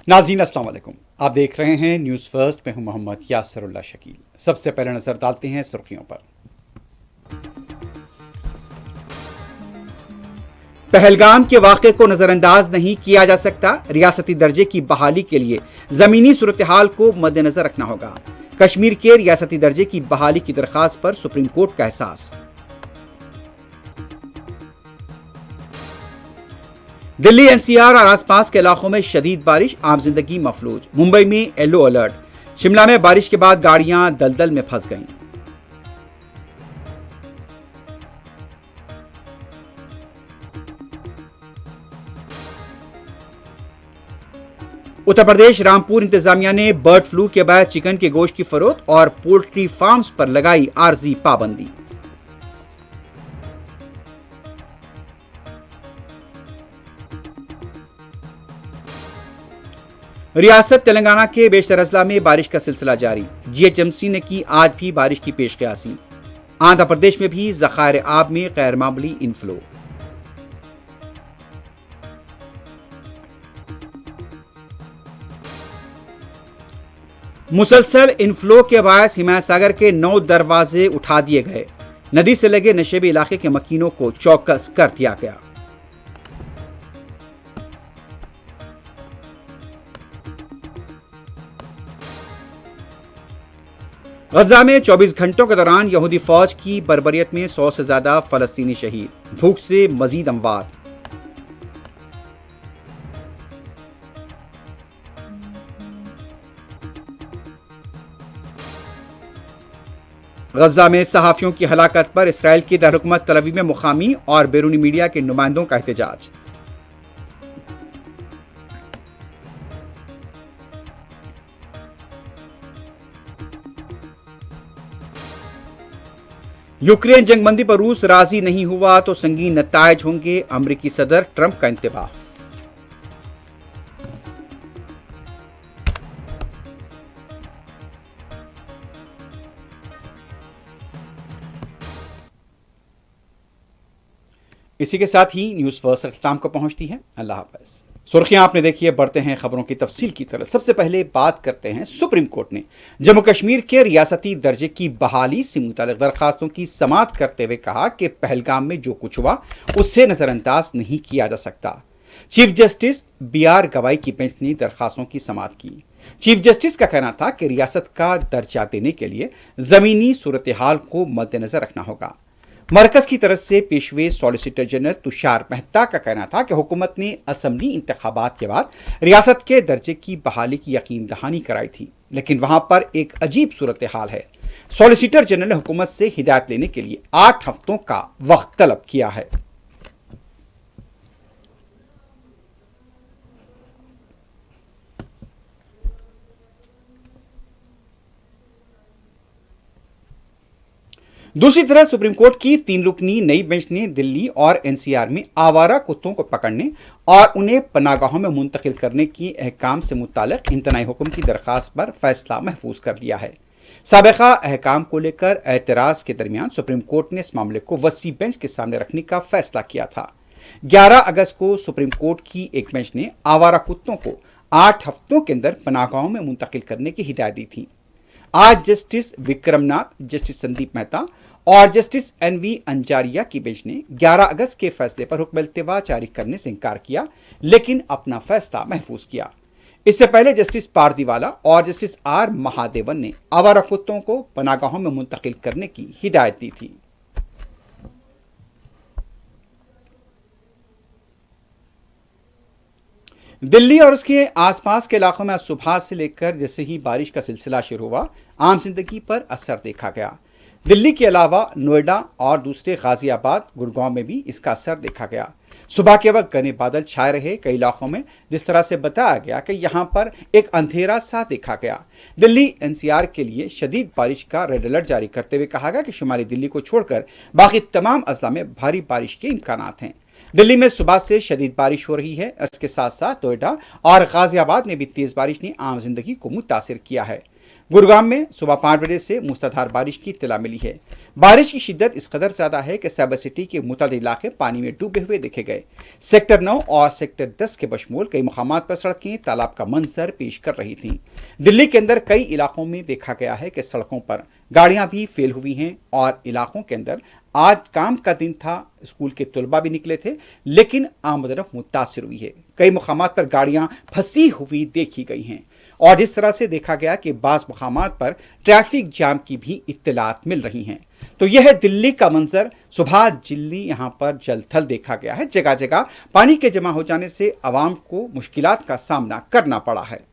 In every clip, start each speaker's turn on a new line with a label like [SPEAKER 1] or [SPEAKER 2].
[SPEAKER 1] नाज़रीन अस्सलाम वालेकुम। आप देख रहे हैं न्यूज़ फर्स्ट। मैं हूं मोहम्मद यासरुल्लाह शकील। सबसे पहले नजर डालते हैं सुर्खियों पर। पहलगाम के वाक़े को नज़रअंदाज नहीं किया जा सकता। रियासती दर्जे की बहाली के लिए ज़मीनी सूरत हाल को मद्देनजर रखना होगा। कश्मीर के रियासती दर्जे की बहाली की दरख्वास्त पर सुप्रीम कोर्ट का एहसास। दिल्ली एनसीआर और आसपास के इलाकों में शदीद बारिश, आम जिंदगी मफलूज। मुंबई में येलो अलर्ट। शिमला में बारिश के बाद गाड़ियां दलदल में फंस गईं। उत्तर प्रदेश रामपुर इंतजामिया ने बर्ड फ्लू के बाद चिकन के गोश्त की फरोख्त और पोल्ट्री फार्म्स पर लगाई आर्जी पाबंदी। रियासत तेलंगाना के बेशतर अजला में बारिश का सिलसिला जारी। जीएचएमसी ने की आज भी बारिश की पेशकयासी। आंध्र प्रदेश में भी ज़खायर आब में गैर मामूली इनफ्लो। मुसलसल इनफ्लो के बायस हिमायत सागर के 9 दरवाजे उठा दिए गए। नदी से लगे नशेबी इलाके के मकीनों को चौकस कर दिया गया। गजा में 24 घंटों के दौरान यहूदी फौज की बर्बरियत में 100 से ज्यादा फलस्तीनी शहीद। भूख से मजीद अमवात। गजा में सहाफियों की हलाकत पर इसराइल की दारकूमत तल अवीव में मुकामी और बैरूनी मीडिया के नुमाइंदों का एहतजाज। यूक्रेन जंगबंदी पर रूस राजी नहीं हुआ तो संगीन नतायज होंगे, अमेरिकी सदर ट्रंप का इंतबाह। इसी के साथ ही न्यूज़ फर्स्ट अख्ताम को पहुंचती है। अल्लाह हाफ़िज़। सुर्खियां आपने देखी है, बढ़ते हैं खबरों की तफसील की तरफ। सबसे पहले बात करते हैं, सुप्रीम कोर्ट ने जम्मू कश्मीर के रियासती दर्जे की बहाली से मुताल्लिक़ दरखास्तों की समाअत करते हुए कहा कि पहलगाम में जो कुछ हुआ उससे नज़रअंदाज नहीं किया जा सकता। चीफ जस्टिस BR गवाई की बेंच ने दरखास्तों की समाअत की। चीफ जस्टिस का कहना था कि रियासत का दर्जा देने के लिए ज़मीनी सूरत हाल को मद्देनजर रखना होगा। मरकज की तरफ से पेशवे सॉलिसिटर जनरल तुषार मेहता का कहना था कि हुकूमत ने असम्बली इंतखाबात के बाद रियासत के दर्जे की बहाली की यकीन दहानी कराई थी, लेकिन वहां पर एक अजीब सूरत हाल है। सॉलिसिटर जनरल ने हुकूमत से हिदायत लेने के लिए 8 हफ्तों का वक्त तलब किया है। दूसरी तरफ सुप्रीम कोर्ट की 3 रुकनी नई बेंच ने दिल्ली और एनसीआर में आवारा कुत्तों को पकड़ने और उन्हें पनागाहों में मुंतकिल करने की अहकाम से मुताल्लिक़ इम्तनाई हुक्म की दरख्वास्त पर फैसला महफूज कर लिया है। साबिक़ा अहकाम को लेकर एतराज़ के दरमियान सुप्रीम कोर्ट ने इस मामले को वसी बेंच के सामने रखने का फैसला किया था। 11 अगस्त को सुप्रीम कोर्ट की एक बेंच ने आवारा कुत्तों को 8 हफ्तों के अंदर पनागाहों में मुंतकिल करने की हिदायत दी थी। आज जस्टिस विक्रमनाथ, जस्टिस संदीप मेहता और जस्टिस NV अंजारिया की बेंच ने 11 अगस्त के फैसले पर हुक्म इल्तिवा जारी करने से इनकार किया, लेकिन अपना फैसला महफूज किया। इससे पहले जस्टिस पारदीवाला और जस्टिस R महादेवन ने आवारा कुत्तों को पनागाहों में मुंतकिल करने की हिदायत दी थी। दिल्ली और उसके आसपास के इलाकों में आज सुबह से लेकर जैसे ही बारिश का सिलसिला शुरू हुआ, आम जिंदगी पर असर देखा गया। दिल्ली के अलावा नोएडा और दूसरे गाजियाबाद, गुड़गांव में भी इसका असर देखा गया। सुबह के वक्त घने बादल छाए रहे कई इलाकों में, जिस तरह से बताया गया कि यहां पर एक अंधेरा सा देखा गया। दिल्ली NCR के लिए शदीद बारिश का रेड अलर्ट जारी करते हुए कहा गया कि शुमाली दिल्ली को छोड़कर बाकी तमाम अजला में भारी बारिश के इम्कानात हैं। दिल्ली में सुबह से शदीद बारिश हो रही है। इसके साथ साथ नोएडा और गाजियाबाद में भी तेज बारिश ने आम जिंदगी को मुतासिर किया है। गुरुग्राम में सुबह 5 बजे से मूसलाधार बारिश की इत्तला मिली है। बारिश की शिद्दत इस कदर ज्यादा है कि साइबर सिटी के मुतअद्दिद इलाके पानी में डूबे हुए देखे गए। सेक्टर 9 और सेक्टर 10 के बशमूल कई मुकामात पर सड़कें तालाब का मंजर पेश कर रही थीं। दिल्ली के अंदर कई इलाकों में देखा गया है कि सड़कों पर गाड़ियां भी फेल हुई हैं और इलाकों के अंदर आज काम का दिन था, स्कूल के तलबा भी निकले थे, लेकिन आमदरफ मुतासिर हुई है। कई मुकामात पर गाड़ियां फंसी हुई देखी गई हैं और जिस तरह से देखा गया कि बास मुकामात पर ट्रैफिक जाम की भी इत्तलात मिल रही हैं। तो यह है दिल्ली का मंजर। सुबह दिल्ली यहां पर जल थल देखा गया है। जगह जगह पानी के जमा हो जाने से आवाम को मुश्किलात का सामना करना पड़ा है।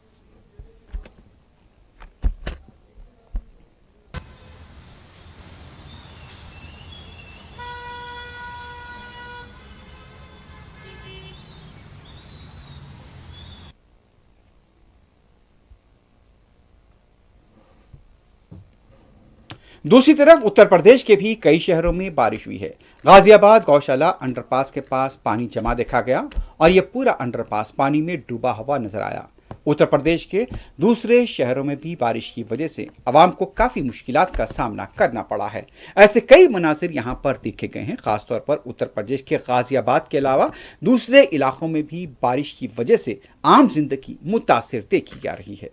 [SPEAKER 1] दूसरी तरफ उत्तर प्रदेश के भी कई शहरों में बारिश हुई है। गाजियाबाद गौशाला अंडरपास के पास पानी जमा देखा गया और यह पूरा अंडरपास पानी में डूबा हुआ नजर आया। उत्तर प्रदेश के दूसरे शहरों में भी बारिश की वजह से आवाम को काफी मुश्किलात का सामना करना पड़ा है। ऐसे कई मनासिर यहाँ पर देखे गए हैं। खासतौर पर उत्तर प्रदेश के गाजियाबाद के अलावा दूसरे इलाकों में भी बारिश की वजह से आम जिंदगी मुतासिर देखी जा रही है।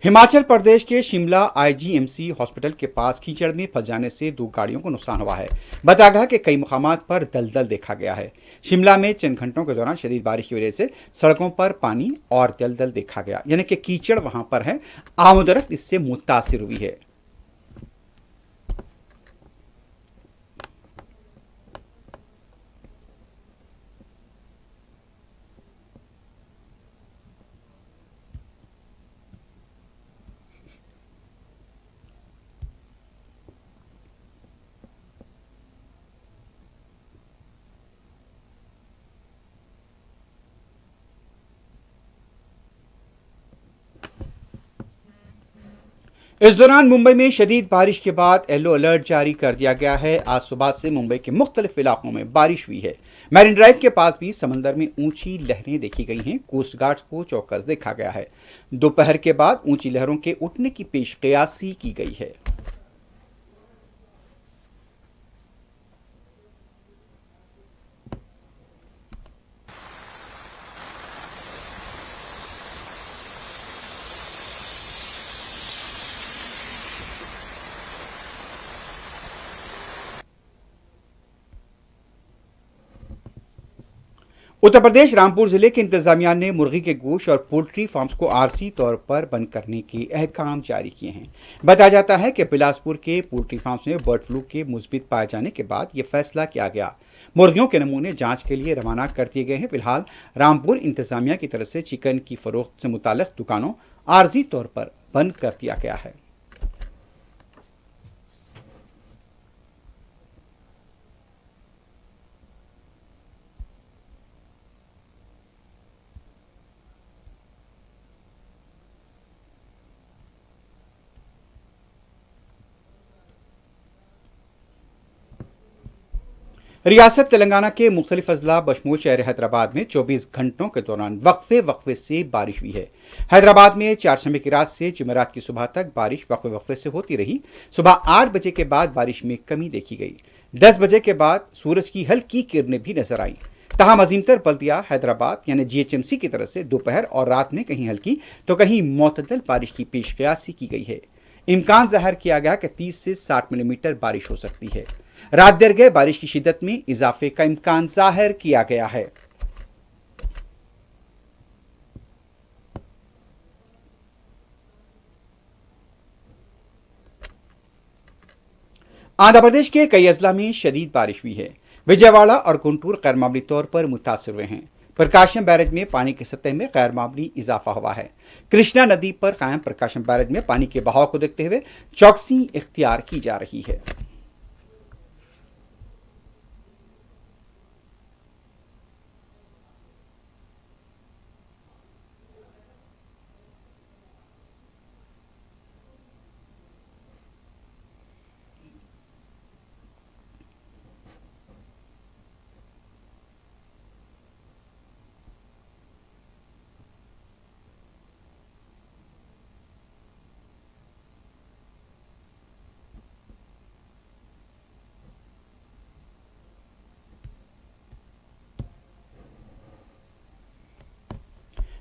[SPEAKER 1] हिमाचल प्रदेश के शिमला आईजीएमसी हॉस्पिटल के पास कीचड़ में फंस जाने से 2 गाड़ियों को नुकसान हुआ है। बताया गया कि कई मुकामात पर दलदल देखा गया है। शिमला में चंद घंटों के दौरान शदीद बारिश की वजह से सड़कों पर पानी और दलदल देखा गया, यानी कि कीचड़ वहां पर है। आमदरफ्त इससे मुतासिर हुई है। इस दौरान मुंबई में शदीद बारिश के बाद येलो अलर्ट जारी कर दिया गया है। आज सुबह से मुंबई के मुख्तलिफ इलाकों में बारिश हुई है। मैरिन ड्राइव के पास भी समंदर में ऊंची लहरें देखी गई हैं। कोस्ट गार्ड को चौकस देखा गया है। दोपहर के बाद ऊंची लहरों के उठने की पेशकयासी की गई है। उत्तर प्रदेश रामपुर जिले के इंतजामिया ने मुर्गी के गोश्त और पोल्ट्री फार्म्स को आरजी तौर पर बंद करने के अहकाम जारी किए हैं। बताया जाता है कि बिलासपुर के पोल्ट्री फार्म्स में बर्ड फ्लू के मुस्बित पाए जाने के बाद यह फैसला किया गया। मुर्गियों के नमूने जांच के लिए रवाना कर दिए गए हैं। फिलहाल रामपुर इंतजामिया की तरफ से चिकन की फरोख्त से मुताल्लिक दुकानों आरजी तौर पर बंद कर दिया गया है। रियासत तेलंगाना के मुख्तलिफ अजला बशमूल शहर हैदराबाद में 24 घंटों के दौरान वक्फे वक्फे से बारिश हुई है। हैदराबाद में चारशंबे की रात से जुमेरात की सुबह तक बारिश वक्फे वक्फे से होती रही। सुबह 8 बजे के बाद बारिश में कमी देखी गई। 10 बजे के बाद सूरज की हल्की किरणें भी नजर आई। तहम अजीमतर बल्दिया हैदराबाद यानी जीएचएमसी की तरफ से दोपहर और रात में कहीं हल्की तो कहीं मुतदल बारिश की पेशकयासी की गई है। इम्कान जाहिर किया गया कि 30 से 60 मिलीमीटर बारिश हो सकती है। रात देर गए बारिश की शिद्दत में इजाफे का इम्कान जाहिर किया गया है। आंध्र प्रदेश के कई अजला में शदीद बारिश हुई है। विजयवाड़ा और गुंटूर गैर मामूली तौर पर मुतासिर हुए हैं। प्रकाशम बैरेज में पानी की सतह में गैर मामूली इजाफा हुआ है। कृष्णा नदी पर कायम प्रकाशम बैरेज में पानी के बहाव को देखते हुए चौकसी इख्तियार की जा रही है।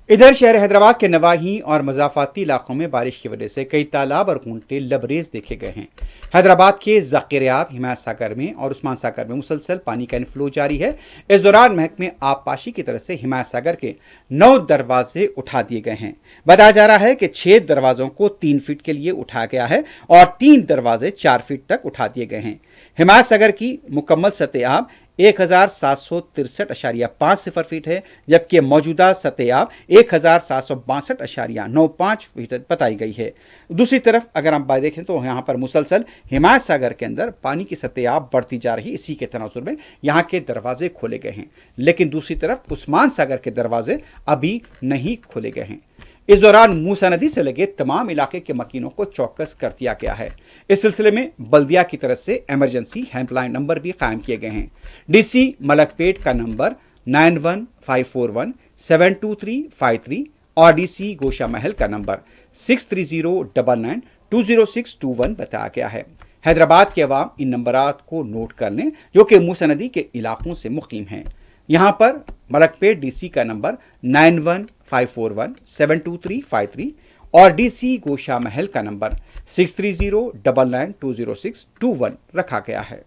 [SPEAKER 1] इधर शहर हैदराबाद के नवाही और मजाफाती इलाकों में बारिश की वजह से कई तालाब और कुंटे लबरेज देखे गए हैं। हैदराबाद के ज़कीर-ए-आब, हिमायत सागर में और उस्मान सागर में मुसलसल पानी का इनफ्लो जारी है। इस दौरान महकमे आबपाशी की तरफ से हिमायत सागर के 9 दरवाजे उठा दिए गए हैं। बताया जा रहा है कि 6 दरवाजों को 3 फीट के लिए उठाया गया है और 3 दरवाजे 4 फीट तक उठा दिए गए हैं। हिमायत सागर की मुकम्मल सतह-ए-आब 1762.50 फीट है, जबकि मौजूदा सतह-ए-आब 1762.95 फीट बताई गई है। दूसरी तरफ अगर हम बात देखें तो यहाँ पर मुसलसल हिमायत सागर के अंदर पानी की सतह-ए-आब बढ़ती जा रही है। इसी के तनाजुर में यहाँ के दरवाजे खोले गए हैं, लेकिन दूसरी तरफ उस्मान सागर के दरवाजे अभी नहीं खोले गए हैं। इस दौरान मूसा नदी से लगे तमाम इलाके के मकीनों को चौकस कर दिया गया है। इस सिलसिले में बल्दिया की तरफ से इमरजेंसी हेल्पलाइन नंबर भी कायम किए गए हैं। डीसी मलकपेट का नंबर 9154172353 और डीसी गोशा महल का नंबर 6309920621 बताया गया है। हैदराबाद के अवाम इन नंबरात को नोट कर लें जो कि मूसा नदी के इलाकों से मुकीम हैं। यहाँ पर मलकपेट डीसी का नंबर 9154172353 और डीसी गोशा महल का नंबर 6309920621 रखा गया है।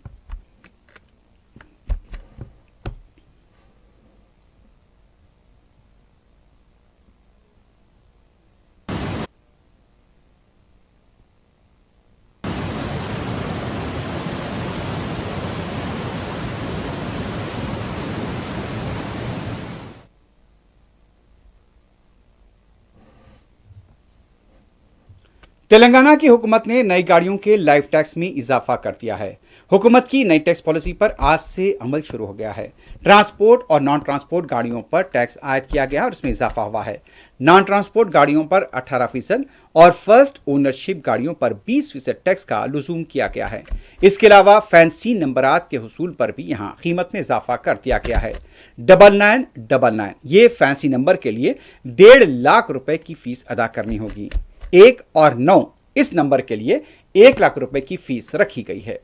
[SPEAKER 1] तेलंगाना की हुकूमत ने नई गाड़ियों के लाइफ टैक्स में इजाफा कर दिया है। हुकूमत की नई टैक्स पॉलिसी पर आज से अमल शुरू हो गया है। ट्रांसपोर्ट और नॉन ट्रांसपोर्ट गाड़ियों पर टैक्स आयद किया गया और इसमें इजाफा हुआ है। नॉन ट्रांसपोर्ट गाड़ियों पर 18% और फर्स्ट ओनरशिप गाड़ियों पर 20% टैक्स का लुजूम किया गया है। इसके अलावा फैंसी नंबरात के हुसूल पर भी यहाँ कीमत में इजाफा कर दिया गया है। 9999 ये फैंसी नंबर के लिए 1.5 लाख रुपए की फीस अदा करनी होगी। 1 और 9 इस नंबर के लिए 1 लाख रुपए की फीस रखी गई है।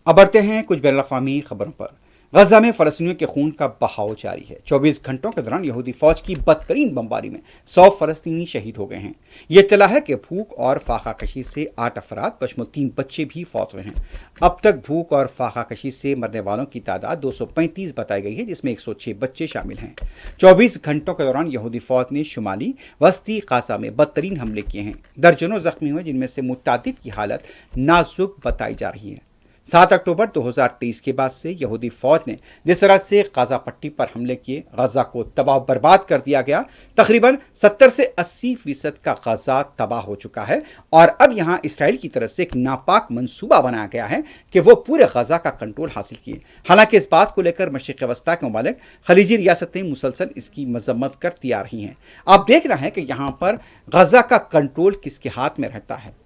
[SPEAKER 1] अब बढ़ते हैं कुछ बैनुल-अक़वामी खबरों पर। गजा में फ़लस्तीनियों के खून का बहाव जारी है। 24 घंटों के दौरान यहूदी फौज की बदतरीन बमबारी में 100 फ़लस्तीनी शहीद हो गए हैं। यह इत्तला है कि भूख और फाका कशी से 8 अफराद बशमुल 3 बच्चे भी फौत हुए हैं। अब तक भूख और फाका कशी से मरने वालों की तादाद 235 बताई गई है, जिसमें 106 बच्चे शामिल हैं। 24 घंटों के दौरान यहूदी फौज ने शुमाली वस्ती गाजा में बदतरीन हमले किए हैं। दर्जनों जख्मी हुए, जिनमें से मुतादिद की हालत नाजुक बताई जा रही है। 7 अक्टूबर 2023 के बाद से यहूदी फौज ने जिस तरह से गाजा पट्टी पर हमले किए, गाजा को तबाह बर्बाद कर दिया गया। तकरीबन 70 से 80% का गाजा तबाह हो चुका है और अब यहाँ इसराइल की तरफ से एक नापाक मंसूबा बनाया गया है कि वो पूरे गाजा का कंट्रोल हासिल किए। हालांकि इस बात को लेकर मशरिक़ वस्ता के ममालिक खलीजी रियासतें मुसलसल इसकी मजम्मत करती आ रही हैं। आप देख रहे हैं कि यहाँ पर गाजा का कंट्रोल किसके हाथ में रहता है।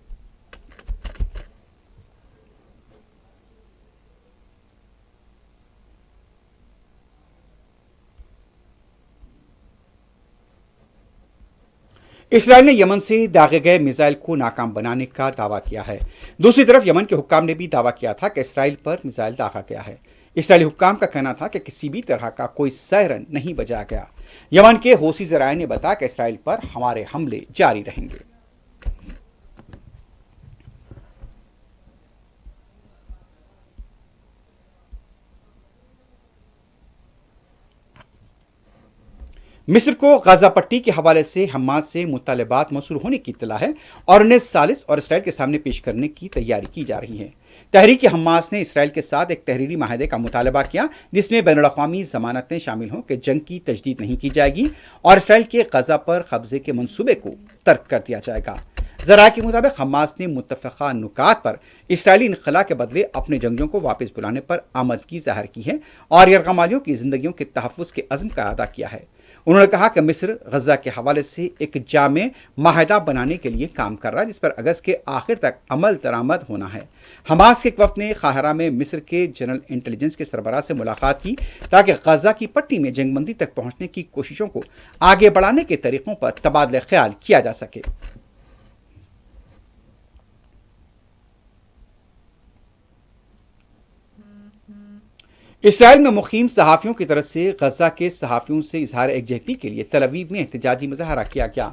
[SPEAKER 1] इसराइल ने यमन से दागे गए मिसाइल को नाकाम बनाने का दावा किया है। दूसरी तरफ यमन के हुक्काम ने भी दावा किया था कि इसराइल पर मिसाइल दागा गया है। इसराइली हुक्काम का कहना था कि किसी भी तरह का कोई सायरन नहीं बजाया गया। यमन के हौसी ज़राए ने बताया कि इसराइल पर हमारे हमले जारी रहेंगे। मिस्र को गाजा पट्टी के हवाले से हमास से मुतालबात मौसूल होने की इत्तला है और उन्हें सालिस और इसराइल के सामने पेश करने की तैयारी की जा रही है। तहरीक हमास ने इसराइल के साथ एक तहरीरी माहदे का मुतालबा किया, जिसमें बैनुल-अक़वामी ज़मानतें शामिल हों कि जंग की तजदीद नहीं की जाएगी और इसराइल के गाजा पर कब्जे के मंसूबे को तर्क कर दिया जाएगा। जरा के मुताबिक हमास ने मुत्तफ़क़ा नुकात पर इसराइली इनखला के बदले अपने जंगजों को वापस बुलाने पर आमदगी जाहिर की है और यरगमालियों की जिंदगियों के तहफ़्फ़ुज़ के अज़्म का अदा किया है। उन्होंने कहा कि मिस्र गजा के हवाले से एक जामे माहिदा बनाने के लिए काम कर रहा है जिस पर अगस्त के आखिर तक अमल दरामद होना है। हमास के एक वफ़द ने काहिरा में मिस्र के जनरल इंटेलिजेंस के सरबराह से मुलाकात की ताकि गजा की पट्टी में जंगबंदी तक पहुंचने की कोशिशों को आगे बढ़ाने के तरीक़ों पर तबादला ख्याल किया जा सके। इसराइल में मुकीम सहाफ़ियों की तरफ से गजा के सहाफ़ियों से इजहार एकजहती के लिए तल अवीव में एहतजाजी मुजाहरा किया गया।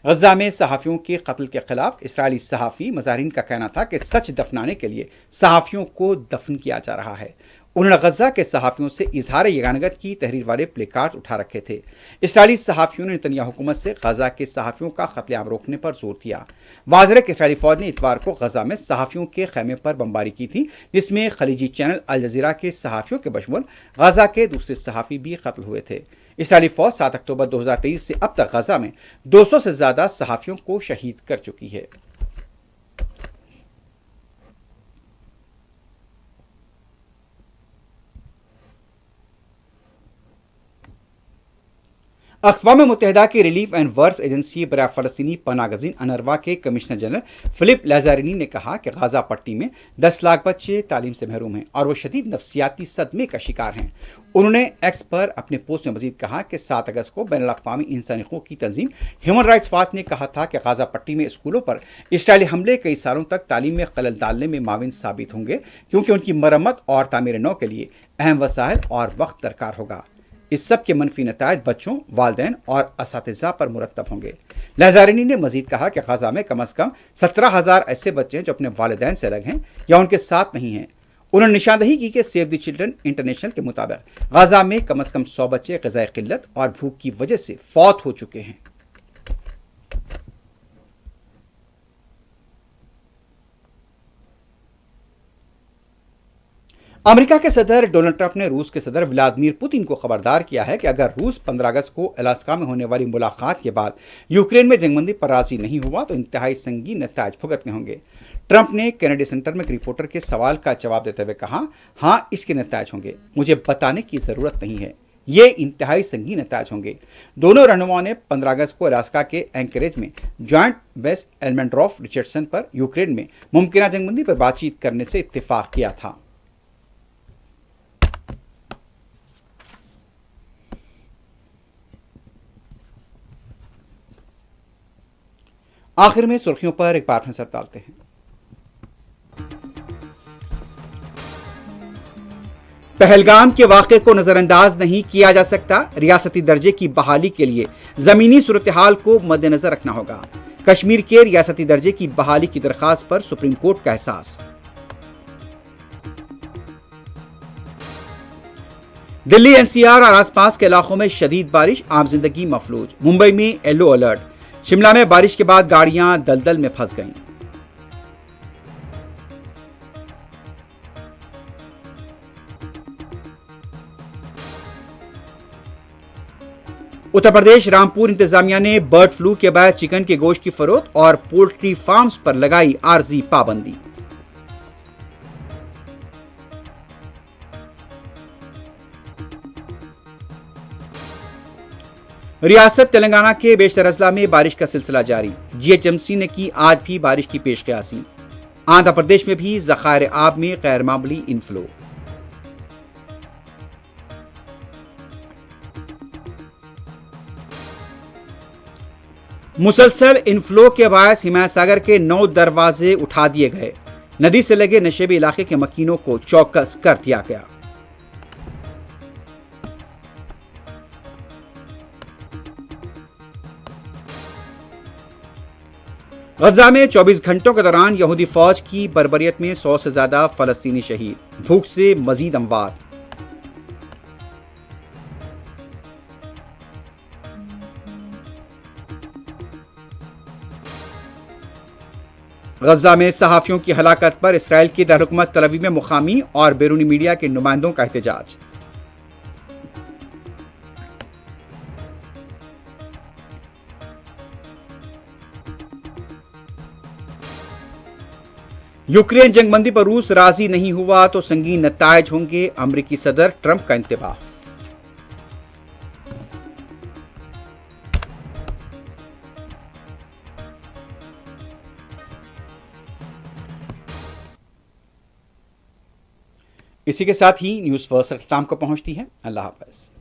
[SPEAKER 1] गजा में सहाफ़ियों के कत्ल के खिलाफ इसराइली सहाफ़ी मज़ाहिरीन का कहना था कि सच दफनाने के लिए सहाफ़ियों को दफन किया जा रहा है। उन्होंने गजा के सहाफ़ियों से इजहार यगानगत की तहरीर वाले प्ले कार्ड उठा रखे थे। इसराइली सहाफ़ियों ने नेतन्याहू हुकूमत से गजा के सहाफ़ियों का कत्लेआम रोकने पर जोर दिया। वाज़ेह कि इसराइली फ़ौज ने इतवार को गजा में सहाफ़ियों के खैमे पर बमबारी की थी जिसमें खलीजी चैनल अल जज़ीरा के सहाफ़ियों के बशमुल गजा के दूसरे सहाफ़ी भी कत्ल हुए थे। इसराइली फ़ौज 7 अक्टूबर 2023 से अब तक गजा में 200 से ज़्यादा सहाफ़ियों को शहीद कर चुकी है। अक़वाम मुत्तहिदा की रिलीफ एंड वर्क्स एजेंसी बराए फ़लस्तीनी पनागज़ीन अनरवा के कमिश्नर जनरल फ़िलिप लाज़ारिनी ने कहा कि गजा पट्टी में 10 लाख बच्चे तालीम से महरूम हैं और वो शदीद नफ्सियाती सदमे का शिकार हैं। उन्होंने एक्स पर अपने पोस्ट में मजीद कहा कि 7 अगस्त को बैनुल अक़वामी इंसानी हकूक़ की तंजीम ह्यूमन राइट्स वॉच ने कहा था कि गजा पट्टी में स्कूलों पर इसराइली हमले कई सालों तक तालीम में खलल डालने में माविन साबित होंगे क्योंकि उनकी मरम्मत और तामीर नौ के लिए अहम वसाइल और वक्त दरकार होगा। इस सब के मनफी नतायज बच्चों, वालदैन और असातिज़ा पर मुरतब होंगे। लाज़ारिनी ने मजीद कहा कि गजा में कम अज़ कम 17,000 ऐसे बच्चे हैं जो अपने वालिदैन से अलग हैं या उनके साथ नहीं हैं। उन्होंने निशानदही की कि सेव द चिल्ड्रन इंटरनेशनल के मुताबिक गजा में कम अज़ कम 100 बच्चे ग़िज़ाई क़िल्लत और भूख की वजह से फौत हो चुके हैं। अमेरिका के सदर डोनाल्ड ट्रंप ने रूस के सदर व्लादिमीर पुतिन को खबरदार किया है कि अगर रूस 15 अगस्त को अलास्का में होने वाली मुलाकात के बाद यूक्रेन में जंगबंदी पर राजी नहीं हुआ तो इंतहाई संगीन नतायज भुगतने होंगे। ट्रंप ने कैनेडी सेंटर में एक रिपोर्टर के सवाल का जवाब देते हुए कहा, हाँ, इसके नतायज होंगे, मुझे बताने की ज़रूरत नहीं है, ये इंतहाई संगीन नतायज होंगे। दोनों रहनुमाओं ने 15 अगस्त को अलास्का के एंकरेज में जॉइंट बेस एल्मेंड्रॉफ रिचर्डसन पर यूक्रेन में मुमकिन जंगबंदी पर बातचीत करने से इत्तेफाक किया था। आखिर में सुर्खियों पर एक बार नजर डालते हैं। पहलगाम के वाक़े को नजरअंदाज नहीं किया जा सकता, रियासती दर्जे की बहाली के लिए जमीनी सूरत हाल को मद्देनजर रखना होगा। कश्मीर के रियासती दर्जे की बहाली की दरखास्त पर सुप्रीम कोर्ट का एहसास। दिल्ली एनसीआर और आसपास के इलाकों में शदीद बारिश, आम जिंदगी मफलूज। मुंबई में येलो अलर्ट। शिमला में बारिश के बाद गाड़ियां दलदल में फंस गईं। उत्तर प्रदेश रामपुर इंतजामिया ने बर्ड फ्लू के बाद चिकन के गोश्त की फरोख्त और पोल्ट्री फार्म्स पर लगाई आर्जी पाबंदी। रियासत तेलंगाना के बेशतर अजला में बारिश का सिलसिला जारी। जीएचएमसी ने की आज भी बारिश की पेशकयासी। आंध्र प्रदेश में भी ज़खायर आब में गैर मामूली इनफ्लो। मुसलसल इनफ्लो के बायस हिमायत सागर के 9 दरवाजे उठा दिए गए। नदी से लगे नशेबी इलाके के मकीनों को चौकस कर दिया गया। गजा में 24 घंटों के दौरान यहूदी फौज की बर्बरियत में 100 से ज्यादा फलस्तीनी शहीद। भूख से मजीद अमवात। गजा में सहाफियों की हलाकत पर इसराइल की दारकूमत तल अवीव में मुकामी और बैरूनी मीडिया के नुमाइंदों का एहतजाज। यूक्रेन जंगबंदी पर रूस राजी नहीं हुआ तो संगीन नतायज होंगे, अमेरिकी सदर ट्रंप का इंतबाह। इसी के साथ ही न्यूज फर्स्ट अख्ताम को पहुंचती है। अल्लाह हाफ़िज़।